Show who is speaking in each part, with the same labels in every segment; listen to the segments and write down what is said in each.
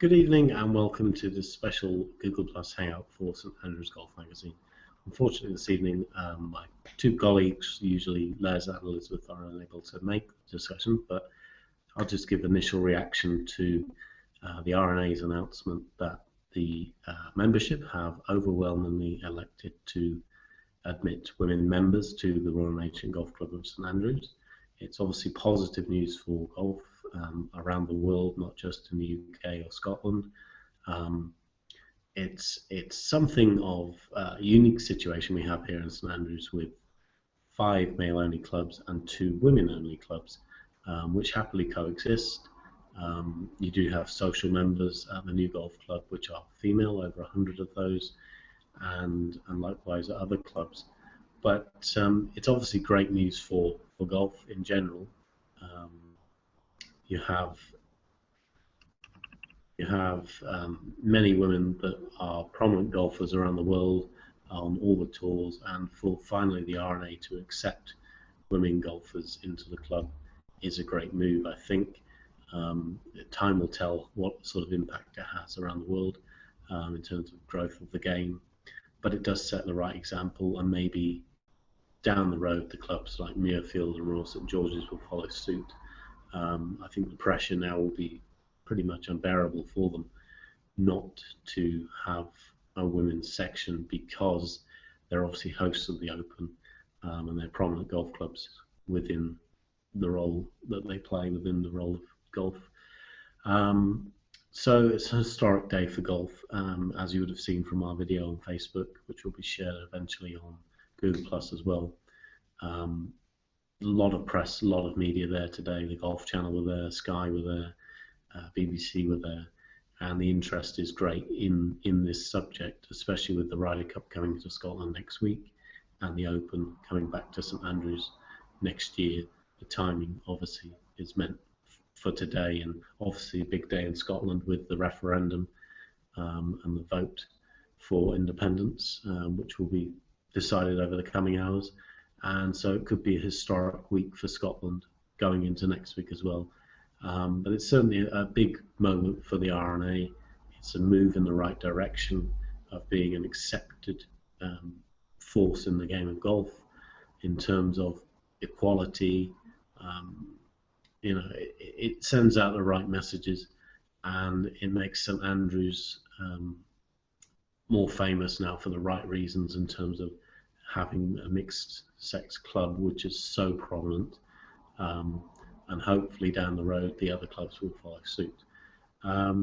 Speaker 1: Good evening and welcome to this special Google Plus Hangout for St Andrews Golf Magazine. Unfortunately this evening my two colleagues, usually Les and Elizabeth, are unable to make the discussion, but I'll just give initial reaction to the R&A's announcement that the membership have overwhelmingly elected to admit women members to the Royal Ancient Golf Club of St Andrews. It's obviously positive news for golf around the world, not just in the UK or Scotland. It's something of a unique situation we have here in St Andrews with 5 male-only clubs and 2 women-only clubs, which happily coexist. You do have social members at the new golf club, which are female, over 100 of those, and likewise at other clubs. But it's obviously great news for golf in general. You have many women that are prominent golfers around the world on all the tours, and for finally the R&A to accept women golfers into the club is a great move, I think. Time will tell what sort of impact it has around the world in terms of growth of the game, but it does set the right example, and maybe down the road the clubs like Muirfield and Royal St George's will follow suit. I think the pressure now will be pretty much unbearable for them not to have a women's section, because they're obviously hosts of the Open and they're prominent golf clubs within the role that they play within the role of golf. So it's a historic day for golf, as you would have seen from our video on Facebook, which will be shared eventually on Google Plus as well. A lot of press, a lot of media there today. The Golf Channel were there, Sky were there, BBC were there, and the interest is great in this subject, especially with the Ryder Cup coming to Scotland next week and the Open coming back to St Andrews next year. The timing obviously is meant for today, and obviously a big day in Scotland with the referendum and the vote for independence, which will be decided over the coming hours. And so it could be a historic week for Scotland going into next week as well. But it's certainly a big moment for the R&A. It's a move in the right direction of being an accepted force in the game of golf in terms of equality. It sends out the right messages, and it makes St Andrews more famous now for the right reasons in terms of having a mixed sex club, which is so prominent, and hopefully down the road the other clubs will follow suit.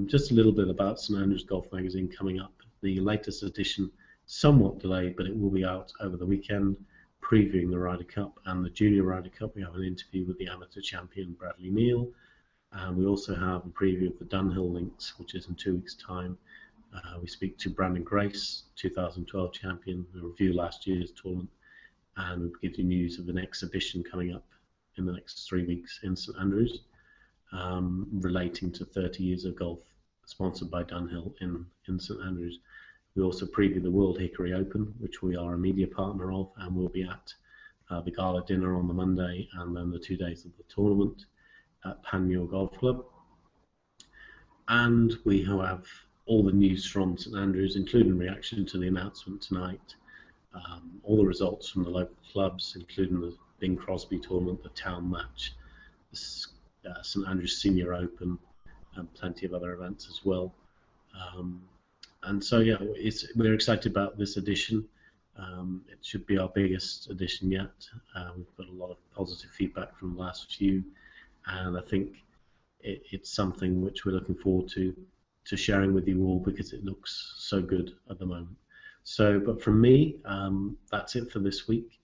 Speaker 1: Just a little bit about St Andrews Golf Magazine coming up. The latest edition, somewhat delayed, but it will be out over the weekend, previewing the Ryder Cup and the Junior Ryder Cup. We have an interview with the amateur champion Bradley Neal, and we also have a preview of the Dunhill Links, which is in 2 weeks' time. We speak to Brandon Grace, 2012 champion, who reviewed last year's tournament, and we'll give you news of an exhibition coming up in the next 3 weeks in St Andrews, relating to 30 years of golf, sponsored by Dunhill in St Andrews. We also preview the World Hickory Open, which we are a media partner of, and we'll be at the gala dinner on the Monday, and then the 2 days of the tournament at Panmure Golf Club. And we have all the news from St Andrews, including reaction to the announcement tonight, all the results from the local clubs, including the Bing Crosby tournament, the Town Match, the St Andrews Senior Open, and plenty of other events as well. And so yeah, we're excited about this edition. It should be our biggest edition yet. We've got a lot of positive feedback from the last few, and I think it's something which we're looking forward to sharing with you all, because it looks so good at the moment. So, but from me, that's it for this week.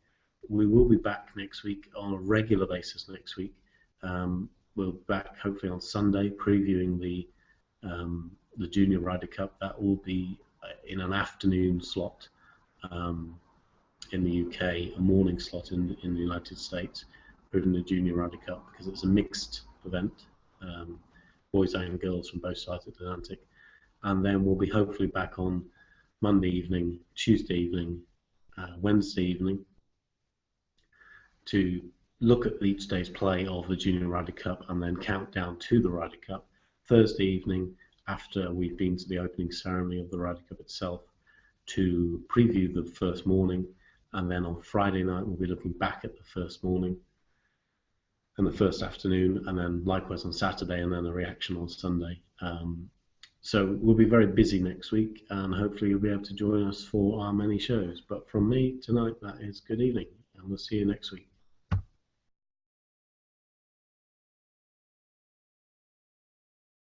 Speaker 1: We will be back next week on a regular basis next week. We'll be back hopefully on Sunday previewing the Junior Ryder Cup. That will be in an afternoon slot in the UK, a morning slot in the United States, previewing the Junior Ryder Cup, because it's a mixed event. Boys and girls from both sides of the Atlantic, and then we'll be hopefully back on Monday evening, Tuesday evening, Wednesday evening to look at each day's play of the Junior Ryder Cup and then count down to the Ryder Cup. Thursday evening, after we've been to the opening ceremony of the Ryder Cup itself to preview the first morning, and then on Friday night we'll be looking back at the first morning and the first afternoon, and then likewise on Saturday, and then a reaction on Sunday. So we'll be very busy next week, and hopefully you'll be able to join us for our many shows. But from me tonight, that is good evening, and we'll see you next week.